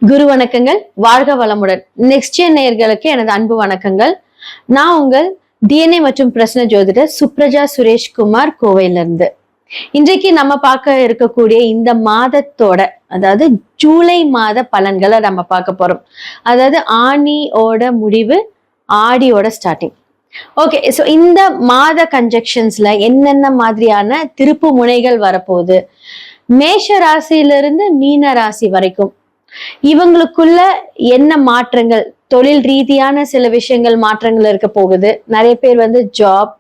குரு வணக்கங்கள். வாழ்க வளமுடன். நெக்ஸ்ட் ஜென் நேயர்களுக்கு எனது அன்பு வணக்கங்கள். நான் உங்கள் டிஎன்ஏ மற்றும் பிரசன்ன ஜோதிடர் சுப்ரஜா சுரேஷ்குமார் கோவையிலிருந்து. இன்றைக்கு நம்ம பார்க்க இருக்கக்கூடிய இந்த மாதத்தோட அதாவது ஜூலை மாத பலன்களை நம்ம பார்க்க போறோம். அதாவது ஆனியோட முடிவு, ஆடியோட ஸ்டார்டிங். ஓகே, ஸோ இந்த மாத கன்ஜெக்ஷன்ஸ்ல என்னென்ன மாதிரியான திருப்பு முனைகள் வரப்போகுது, மேஷ ராசியிலிருந்து மீன ராசி வரைக்கும் இவங்களுக்குள்ள என்ன மாற்றங்கள், தொழில் ரீதியான சில விஷயங்கள் மாற்றங்கள் இருக்க போகுது. நிறைய பேர் வந்து ஜாப்,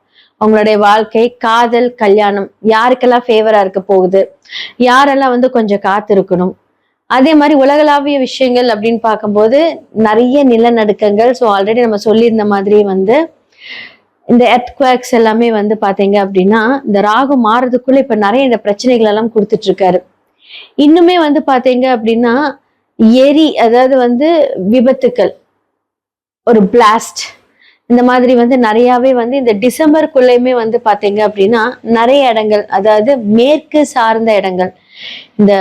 அவங்களுடைய வாழ்க்கை, காதல், கல்யாணம் யாருக்கெல்லாம் ஃபேவரா இருக்க போகுது, யாரெல்லாம் வந்து கொஞ்சம் காத்திருக்கணும். அதே மாதிரி உலகளாவிய விஷயங்கள் அப்படின்னு பார்க்கும்போது நிறைய நிலநடுக்கங்கள். ஸோ ஆல்ரெடி நம்ம சொல்லியிருந்த மாதிரி வந்து இந்த எர்த்குவேக்ஸ் எல்லாமே வந்து பாத்தீங்க அப்படின்னா இந்த ராகு மாறதுக்குள்ள இப்ப நிறைய இந்த பிரச்சனைகள் எல்லாம் கொடுத்துட்டு இருக்காரு. இன்னுமே வந்து பாத்தீங்க அப்படின்னா அதாவது வந்து விபத்துக்கள், ஒரு பிளாஸ்ட், இந்த மாதிரி வந்து நிறையவே வந்து இந்த டிசம்பருக்குள்ளயுமே வந்து பாத்தீங்க அப்படின்னா நிறைய இடங்கள், அதாவது மேற்கு சார்ந்த இடங்கள், இந்த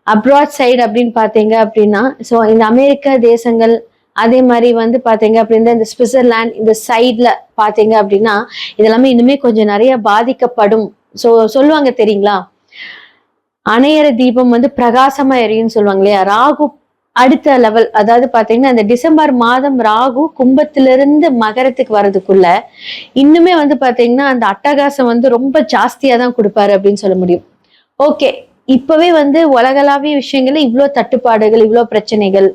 அப்ராட் சைடு அப்படின்னு பாத்தீங்க அப்படின்னா ஸோ இந்த அமெரிக்க தேசங்கள், அதே மாதிரி வந்து பாத்தீங்க அப்படின்னா இந்த சுவிட்சர்லாந்து இந்த சைட்ல பாத்தீங்க அப்படின்னா இதெல்லாமே இன்னுமே கொஞ்சம் நிறைய பாதிக்கப்படும். ஸோ சொல்லுவாங்க தெரியுங்களா, அணையற தீபம் வந்து பிரகாசமா எரியும்னு சொல்லுவாங்க இல்லையா. ராகு அடுத்த லெவல், அதாவது பாத்தீங்கன்னா இந்த டிசம்பர் மாதம் ராகு கும்பத்திலிருந்து மகரத்துக்கு வர்றதுக்குள்ள இன்னுமே வந்து பாத்தீங்கன்னா அந்த அட்டகாசம் வந்து ரொம்ப ஜாஸ்தியா தான் கொடுப்பாரு அப்படின்னு சொல்ல முடியும். ஓகே, இப்பவே வந்து உலகளாவிய விஷயங்கள்ல இவ்வளோ தட்டுப்பாடுகள், இவ்வளோ பிரச்சனைகள்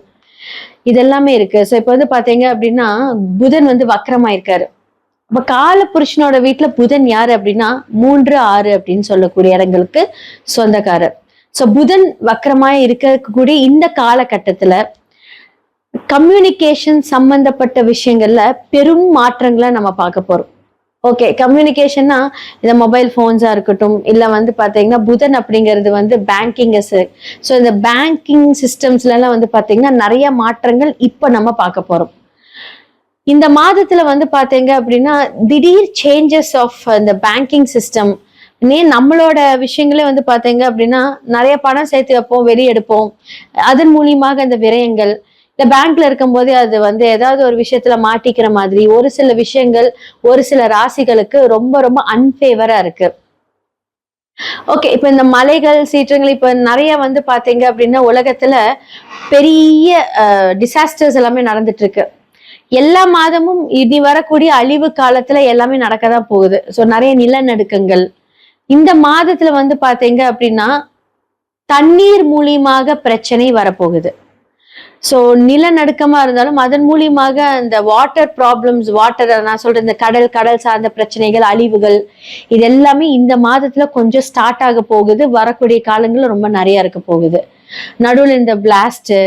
இதெல்லாமே இருக்கு. ஸோ இப்ப வந்து பாத்தீங்க அப்படின்னா புதன் வந்து வக்கரமாயிருக்காரு. அப்ப கால புருஷனோட வீட்டுல புதன் யாரு அப்படின்னா 3, 6 அப்படின்னு சொல்லக்கூடிய இடங்களுக்கு சொந்தக்காரர். சோ புதன் வக்கரமாய் இருக்கக்கூடிய இந்த காலகட்டத்துல கம்யூனிகேஷன் சம்பந்தப்பட்ட விஷயங்கள்ல பெரும் மாற்றங்களை நம்ம பார்க்க போறோம். ஓகே, கம்யூனிகேஷன்னா இந்த மொபைல் போன்ஸா இருக்கட்டும், இல்ல வந்து பாத்தீங்கன்னா புதன் அப்படிங்கிறது வந்து பேங்கிங். ஸோ இந்த பேங்கிங் சிஸ்டம்ஸ்ல எல்லாம் வந்து பாத்தீங்கன்னா நிறைய மாற்றங்கள் இப்ப நம்ம பார்க்க போறோம். இந்த மாதத்துல வந்து பாத்தீங்க அப்படின்னா திடீர் சேஞ்சஸ் ஆஃப் இந்த பேங்கிங் சிஸ்டம். நம்மளோட விஷயங்களே வந்து பாத்தீங்க அப்படின்னா நிறைய பணம் சேர்த்து வைப்போம், வெளியெடுப்போம், அதன் மூலியமாக இந்த விரயங்கள், இந்த பேங்க்ல இருக்கும் போதே அது வந்து ஏதாவது ஒரு விஷயத்துல மாட்டிக்கிற மாதிரி ஒரு சில விஷயங்கள் ஒரு சில ராசிகளுக்கு ரொம்ப ரொம்ப அன்ஃபேவரா இருக்கு. ஓகே, இப்ப இந்த மலைகள், சீற்றங்கள் இப்ப நிறைய வந்து பாத்தீங்க அப்படின்னா உலகத்துல பெரிய டிசாஸ்டர்ஸ் எல்லாமே நடந்துட்டு இருக்கு. எல்லா மாதமும் இனி வரக்கூடிய அழிவு காலத்துல எல்லாமே நடக்கதான் போகுது. ஸோ நிறைய நிலநடுக்கங்கள் இந்த மாதத்துல வந்து பாத்தீங்க அப்படின்னா தண்ணீர் மூலியமாக பிரச்சனை வரப்போகுது. ஸோ நிலநடுக்கமா இருந்தாலும் அதன் மூலியமாக இந்த வாட்டர் ப்ராப்ளம்ஸ், வாட்டர் நான் சொல்றேன் இந்த கடல் சார்ந்த பிரச்சனைகள், அழிவுகள் இது எல்லாமே இந்த மாதத்துல கொஞ்சம் ஸ்டார்ட் ஆக போகுது. வரக்கூடிய காலங்கள்ல ரொம்ப நிறைய இருக்க போகுது. நடுவில் இந்த பிளாஸ்ட்,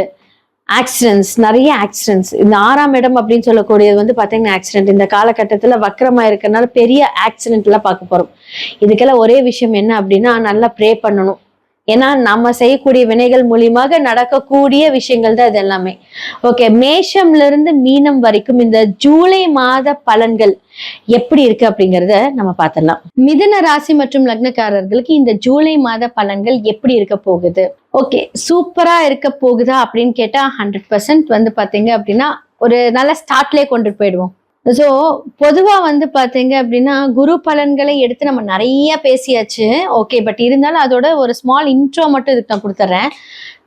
ஆக்சிடென்ட்ஸ், நிறைய ஆக்சிடென்ட்ஸ். இந்த 6ஆம் இடம் அப்படின்னு சொல்லக்கூடியது வந்து பாத்தீங்கன்னா ஆக்சிடென்ட் இந்த காலகட்டத்துல வக்கரமா இருக்கிறதுனால பெரிய ஆக்சிடென்ட் எல்லாம் பார்க்க போறோம். இதுக்கெல்லாம் ஒரே விஷயம் என்ன அப்படின்னா நல்லா ப்ரே பண்ணணும். ஏன்னா நம்ம செய்யக்கூடிய வினைகள் மூலியமாக நடக்கக்கூடிய விஷயங்கள் தான் இது எல்லாமே. ஓகே, மேஷம்ல இருந்து மீனம் வரைக்கும் இந்த ஜூலை மாத பலன்கள் எப்படி இருக்கு அப்படிங்கறத நம்ம பார்த்துடலாம். மிதுன ராசி மற்றும் லக்னக்காரர்களுக்கு இந்த ஜூலை மாத பலன்கள் எப்படி இருக்க போகுது? ஓகே, சூப்பரா இருக்க போகுதா அப்படின்னு கேட்டா 100% வந்து பாத்தீங்க அப்படின்னா ஒரு நல்ல ஸ்டார்ட்லயே கொண்டு போயிடுவோம். ஸோ பொதுவா வந்து பாத்தீங்க அப்படின்னா குரு பலன்களை எடுத்து நம்ம நிறைய பேசியாச்சு. ஓகே, பட் இருந்தாலும் அதோட ஒரு ஸ்மால் இன்ட்ரோ மட்டும் இதுக்கு நான் கொடுத்துட்றேன்.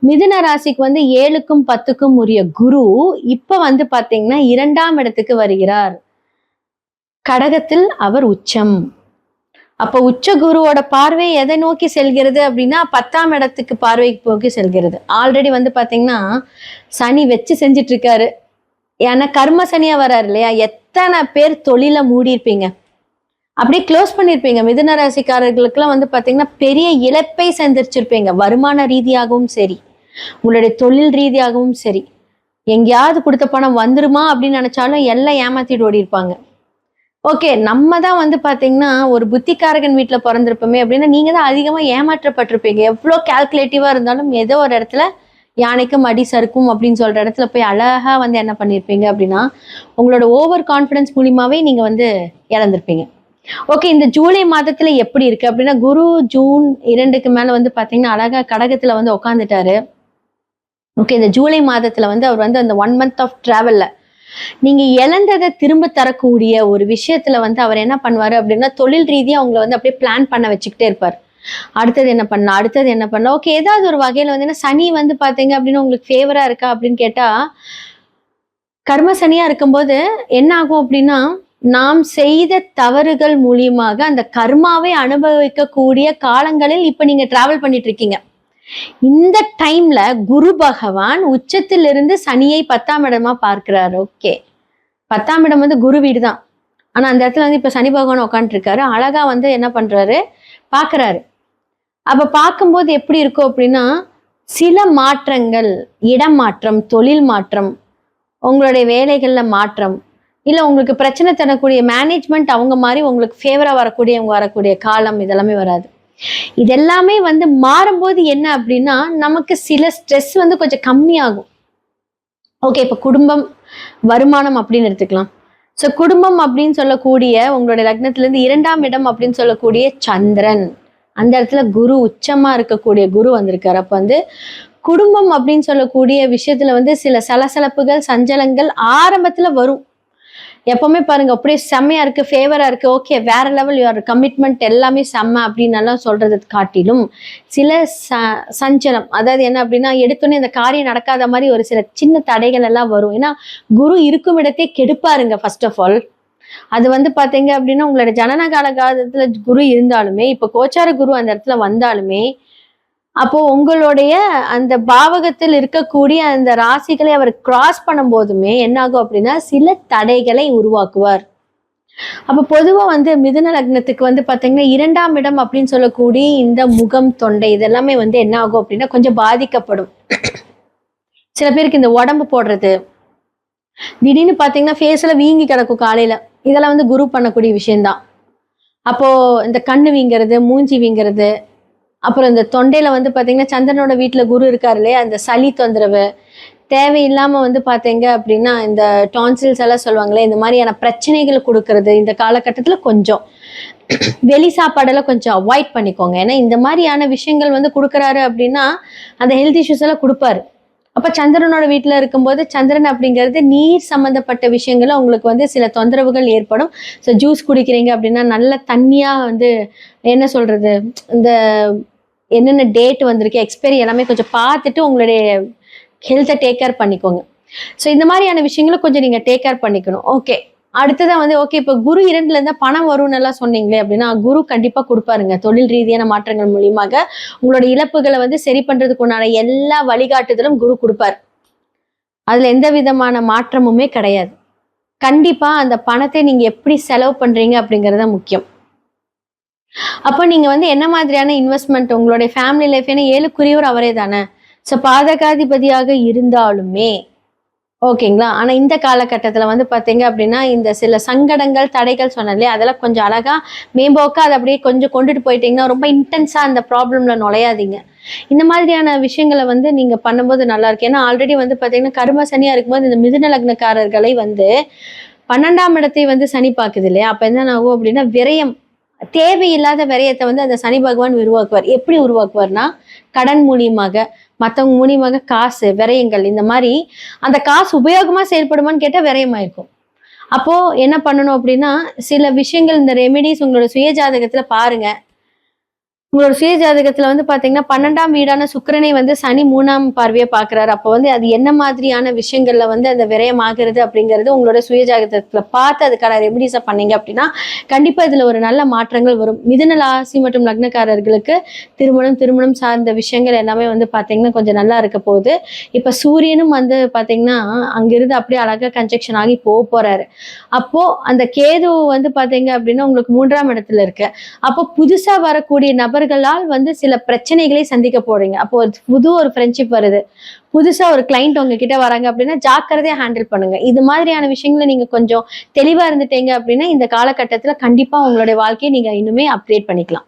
மிதுன ராசிக்கு வந்து 7க்கும் 10க்கும் உரிய குரு இப்ப வந்து பாத்தீங்கன்னா 2ஆம் இடத்துக்கு வருகிறார். கடகத்தில் அவர் உச்சம். அப்ப உச்ச குருவோட பார்வை எதை நோக்கி செல்கிறது அப்படின்னா 10ஆம் இடத்துக்கு பார்வை நோக்கி செல்கிறது. ஆல்ரெடி வந்து பாத்தீங்கன்னா சனி வச்சு செஞ்சிட்டு இருக்காரு. ஏன்னா கர்ம சனியா வர்றாரு இல்லையா. எத்தனை பேர் தொழில மூடி இருப்பீங்க, அப்படியே க்ளோஸ் பண்ணிருப்பீங்க. மிதுன ராசிக்காரர்களுக்கு எல்லாம் வந்து பாத்தீங்கன்னா பெரிய இழப்பை சந்திச்சிருப்பீங்க. வருமான ரீதியாகவும் சரி, உங்களுடைய தொழில் ரீதியாகவும் சரி. எங்கேயாவது கொடுத்த பணம் வந்துருமா அப்படின்னு நினைச்சாலும் எல்லாம் ஏமாத்திட்டு ஓடி இருப்பாங்க. ஓகே, நம்ம தான் வந்து பாத்தீங்கன்னா ஒரு புத்திக்காரகன் வீட்டுல பிறந்திருப்போமே அப்படின்னா நீங்க தான் அதிகமா ஏமாற்றப்பட்டிருப்பீங்க. எவ்வளவு கால்குலேட்டிவா இருந்தாலும் ஏதோ ஒரு இடத்துல யானைக்கும் அடி சறுக்கும் அப்படின்னு சொல்ற இடத்துல போய் அழகா வந்து என்ன பண்ணிருப்பீங்க அப்படின்னா உங்களோட ஓவர் கான்பிடன்ஸ் மூலியமாவே நீங்க வந்து இழந்திருப்பீங்க. ஓகே, இந்த ஜூலை மாதத்துல எப்படி இருக்கு அப்படின்னா குரு ஜூன் 2க்கு மேல வந்து பாத்தீங்கன்னா அழகா கடகத்துல வந்து உட்காந்துட்டாரு. ஓகே, இந்த ஜூலை மாதத்துல வந்து அவர் வந்து அந்த 1 month ஆஃப் டிராவல்ல நீங்க இழந்ததை திரும்ப தரக்கூடிய ஒரு விஷயத்துல வந்து அவர் என்ன பண்ணுவாரு அப்படின்னா, தொழில் ரீதியா உங்களை வந்து அப்படியே பிளான் பண்ண வச்சுக்கிட்டே இருப்பார். அடுத்தது என்ன பண்ணலாம், அடுத்தது என்ன பண்ணலாம். ஓகே, ஏதாவது ஒரு வகையில வந்து என்ன சனி வந்து பாத்தீங்க அப்படின்னா உங்களுக்கு ஃபேவரா இருக்கா அப்படின்னு கேட்டா, கர்ம சனியா இருக்கும்போது என்ன ஆகும் அப்படின்னா, நாம் செய்த தவறுகள் மூலியமாக அந்த கர்மாவை அனுபவிக்கக்கூடிய காலங்களில் இப்ப நீங்க டிராவல் பண்ணிட்டு இருக்கீங்க. இந்த டைம்ல குரு பகவான் உச்சத்திலிருந்து சனியை 10ஆம் இடமா பார்க்கிறார். ஓகே, 10ஆம் இடம் வந்து குரு வீடு தான். ஆனா அந்த இடத்துல வந்து இப்ப சனி பகவான் உட்காந்துட்டு இருக்காரு. அழகா வந்து என்ன பண்றாரு, பாக்குறாரு. அப்ப பார்க்கும்போது எப்படி இருக்கும் அப்படின்னா, சில மாற்றங்கள், இடம் மாற்றம், தொழில் மாற்றம், உங்களுடைய வேலைகள்ல மாற்றம், இல்ல உங்களுக்கு பிரச்சனை தரக்கூடிய மேனேஜ்மெண்ட் அவங்க மாதிரி உங்களுக்கு ஃபேவரா வரக்கூடிய காலம் இதெல்லாமே வராது. இதெல்லாமே வந்து மாறும்போது என்ன அப்படின்னா, நமக்கு சில ஸ்ட்ரெஸ் வந்து கொஞ்சம் கம்மியாகும். ஓகே, இப்ப குடும்பம், வருமானம் அப்படின்னு எடுத்துக்கலாம். ஸோ குடும்பம் அப்படின்னு சொல்லக்கூடிய உங்களுடைய லக்னத்துல இருந்து 2ஆம் இடம் அப்படின்னு சொல்லக்கூடிய சந்திரன், அந்த இடத்துல குரு உச்சமா இருக்கக்கூடிய குரு வந்திருக்காரு. அப்ப வந்து குடும்பம் அப்படின்னு சொல்லக்கூடிய விஷயத்துல வந்து சில சலசலப்புகள், சஞ்சலங்கள் ஆரம்பத்துல வரும். எப்பவுமே பாருங்க அப்படியே செம்மையா இருக்கு, ஃபேவரா இருக்கு, ஓகே வேற லெவல் யுவர் கமிட்மெண்ட் எல்லாமே செம்ம அப்படின்னு எல்லாம் சொல்றது காட்டிலும் சில சஞ்சலம், அதாவது என்ன அப்படின்னா எடுத்தோன்னே இந்த காரியம் நடக்காத மாதிரி ஒரு சில சின்ன தடைகள் எல்லாம் வரும். ஏன்னா குரு இருக்கும் இடத்தை கெடுப்பாருங்க ஃபர்ஸ்ட் ஆஃப் ஆல். அது வந்து பாத்தீங்க அப்படின்னா உங்களோட ஜனன காலத்துல குரு இருந்தாலுமே, இப்ப கோச்சார குரு அந்த இடத்துல வந்தாலுமே, அப்போ உங்களுடைய அந்த பாவகத்தில் இருக்கக்கூடிய அந்த ராசிகளை அவர் கிராஸ் பண்ணும் போதுமே என்ன ஆகும் அப்படின்னா சில தடைகளை உருவாக்குவார். அப்ப பொதுவா வந்து மிதுன லக்னத்துக்கு வந்து பாத்தீங்கன்னா 2ஆம் இடம் அப்படின்னு சொல்லக்கூடிய இந்த முகம், தொண்டை இதெல்லாமே வந்து என்ன ஆகும் அப்படின்னா கொஞ்சம் பாதிக்கப்படும். சில பேருக்கு இந்த உடம்பு போடுறது, திடீர்னு பாத்தீங்கன்னா ஃபேஸ்ல வீங்கி கிடக்கும் காலையில, இதெல்லாம் வந்து குரு பண்ணக்கூடிய விஷயம்தான். அப்போ இந்த கண்ணு வீங்கிறது, மூஞ்சி வீங்கிறது, அப்புறம் இந்த தொண்டையில வந்து பாத்தீங்கன்னா சந்திரனோட வீட்டுல குரு இருக்காரு இல்லையா, அந்த சளி தொந்தரவு, தேவையில்லாம வந்து பாத்தீங்க அப்படின்னா இந்த டான்சில்ஸ் எல்லாம் சொல்லுவாங்களே, இந்த மாதிரியான பிரச்சனைகள் கொடுக்கறது இந்த காலகட்டத்துல கொஞ்சம் வெளி சாப்பாடெல்லாம் கொஞ்சம் அவாய்ட் பண்ணிக்கோங்க. ஏன்னா இந்த மாதிரியான விஷயங்கள் வந்து கொடுக்குறாரு அப்படின்னா அந்த ஹெல்த் இஷ்யூஸ் எல்லாம் கொடுப்பாரு. அப்ப சந்திரனோட வீட்டுல இருக்கும்போது சந்திரன் அப்படிங்கிறது நீர் சம்பந்தப்பட்ட விஷயங்கள்ல உங்களுக்கு வந்து சில தொந்தரவுகள் ஏற்படும். ஸோ ஜூஸ் குடிக்கிறீங்க அப்படின்னா நல்ல தண்ணியா வந்து என்ன சொல்றது, இந்த என்னென்ன டேட் வந்திருக்கு, எக்ஸ்பைரி எல்லாமே கொஞ்சம் பார்த்துட்டு உங்களுடைய ஹெல்த்தை டேக் கேர் பண்ணிக்கோங்க. ஸோ இந்த மாதிரியான விஷயங்களை கொஞ்சம் நீங்க டேக் கேர் பண்ணிக்கணும். ஓகே, அடுத்ததான் வந்து ஓகே இப்போ குரு 2ல இருந்தா பணம் வரும்னு எல்லாம் சொன்னீங்களே அப்படின்னா, குரு கண்டிப்பா கொடுப்பாருங்க. தொழில் ரீதியான மாற்றங்கள் மூலியமாக உங்களோட இழப்புகளை வந்து சரி பண்றதுக்கு உண்டான எல்லா வழிகாட்டுதலும் குரு கொடுப்பார். அதுல எந்த விதமான மாற்றமுமே கிடையாது. கண்டிப்பா அந்த பணத்தை நீங்க எப்படி செலவு பண்றீங்க அப்படிங்கறத முக்கியம். அப்போ நீங்க வந்து என்ன மாதிரியான இன்வெஸ்ட்மெண்ட் உங்களுடைய ஃபேமிலி லைஃப், ஏன்னா 7க்குரியவர் அவரே தானே. ஸோ பாதகாதிபதியாக இருந்தாலுமே ஓகேங்களா. ஆனா இந்த காலகட்டத்துல வந்து பாத்தீங்க அப்படின்னா இந்த சில சங்கடங்கள், தடைகள் சொன்னேன் இல்லையா, அதெல்லாம் கொஞ்சம் அழகா மேம்போக்கா அதை அப்படியே கொஞ்சம் கொண்டுட்டு போயிட்டீங்கன்னா ரொம்ப இன்டென்ஸா அந்த ப்ராப்ளம்ல நுழையாதீங்க. இந்த மாதிரியான விஷயங்களை வந்து நீங்க பண்ணும்போது நல்லா இருக்கு. ஏன்னா ஆல்ரெடி வந்து பாத்தீங்கன்னா கர்ம சனியா இருக்கும்போது இந்த மிதுன லக்னக்காரர்களை வந்து 12ஆம் இடத்தை வந்து சனி பாக்குது இல்லையா, அப்ப என்ன ஆகும் அப்படின்னா விரயம், தேவையில்லாத விரயத்தை வந்து அந்த சனி பகவான் உருவாக்குவார். எப்படி உருவாக்குவார்னா கடன் மூலியமாக, மற்றவங்க மூலியமாக காசு விரயங்கள், இந்த மாதிரி அந்த காசு உபயோகமா செயல்படுமான்னு கேட்டா விரயமாயிருக்கும். அப்போ என்ன பண்ணணும் அப்படின்னா சில விஷயங்கள் இந்த ரெமெடிஸ் உங்களோட சுய ஜாதகத்துல பாருங்க. உங்களோட சுய ஜாதகத்துல வந்து பாத்தீங்கன்னா 12ஆம் வீடான சுக்கிரனை வந்து சனி 3ஆம் பார்வையை பாக்குறாரு. அப்போ வந்து அது என்ன மாதிரியான விஷயங்கள்ல வந்து அந்த விரயம் ஆகுறது அப்படிங்கிறது உங்களோட சுய ஜாதகத்துல பார்த்து அதுக்கான ரெமிடிஸை பண்ணீங்க அப்படின்னா கண்டிப்பா இதுல ஒரு நல்ல மாற்றங்கள் வரும். மிதுன ராசி மற்றும் லக்னக்காரர்களுக்கு திருமணம் சார்ந்த விஷயங்கள் எல்லாமே வந்து பாத்தீங்கன்னா கொஞ்சம் நல்லா இருக்க போகுது. இப்ப சூரியனும் வந்து பாத்தீங்கன்னா அங்கிருந்து அப்படியே அழகா கன்ஜெக்ஷன் ஆகி போறாரு. அப்போ அந்த கேது வந்து பாத்தீங்க அப்படின்னா உங்களுக்கு 3ஆம் இடத்துல இருக்கு. அப்போ புதுசா வரக்கூடிய நபர்களால் வந்து சில பிரச்சனைகளை சந்திக்க போறீங்க. அப்போ புது ஒரு ஃப்ரெண்ட்ஷிப் வருது, புதுசா ஒரு கிளைண்ட் உங்ககிட்ட வராங்க அப்படின்னா ஜாக்கிரதையா ஹேண்டில் பண்ணுங்க. இது மாதிரியான விஷயங்களை நீங்க கொஞ்சம் தெளிவா இருந்துட்டீங்க அப்படின்னா இந்த காலகட்டத்துல கண்டிப்பா உங்களுடைய வாழ்க்கையை நீங்க இன்னுமே அப்கிரேட் பண்ணிக்கலாம்.